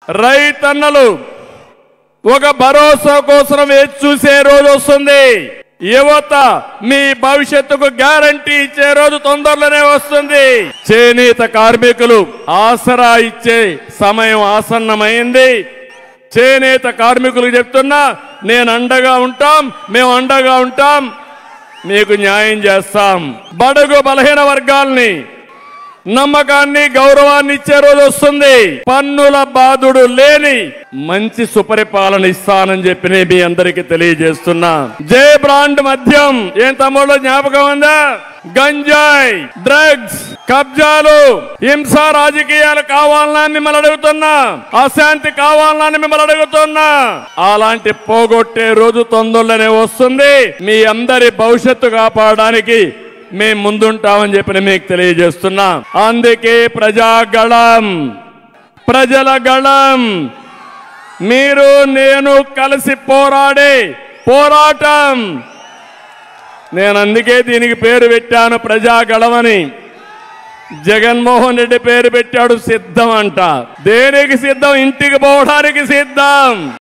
రైతన్నలు ఒక భరోసా కోసం వేచి చూసే రోజు వస్తుంది. యువత మీ భవిష్యత్తుకు గ్యారంటీ ఇచ్చే రోజు తొందరలోనే వస్తుంది. చేనేత కార్మికులు ఆసరా ఇచ్చే సమయం ఆసన్నమైంది. చేనేత కార్మికులకు చెప్తున్నా, నేను అండగా ఉంటాం, మేము అండగా ఉంటాం, మీకు న్యాయం చేస్తాం. బడుగు బలహీన వర్గాల్ని నమ్మకాన్ని గౌరవాన్ని ఇచ్చే రోజు వస్తుంది. పన్నుల బాధుడు లేని మంచి సుపరిపాలన ఇస్తానని చెప్పి మీ అందరికీ తెలియజేస్తున్నా. జే బ్రాండ్ మద్యం ఏం తమ్ముళ్ళు జ్ఞాపకం ఉందా? గంజాయి, డ్రగ్స్, కబ్జాలు, హింస రాజకీయాలు కావాలని మిమ్మల్ని అడుగుతున్నా. అశాంతి కావాలని మిమ్మల్ని అడుగుతున్నా. అలాంటి పోగొట్టే రోజు తొందరలోనే వస్తుంది. మీ అందరి భవిష్యత్తు కాపాడడానికి మేము ముందుంటామని చెప్పి మీకు తెలియజేస్తున్నా. అందుకే ప్రజాగళం, ప్రజల గళం, మీరు నేను కలిసి పోరాడే పోరాటం. నేను అందుకే దీనికి పేరు పెట్టాను ప్రజాగళమని. జగన్మోహన్ రెడ్డి పేరు పెట్టాడు సిద్ధం అంట. దేనికి సిద్ధం? ఇంటికి పోవడానికి సిద్ధం.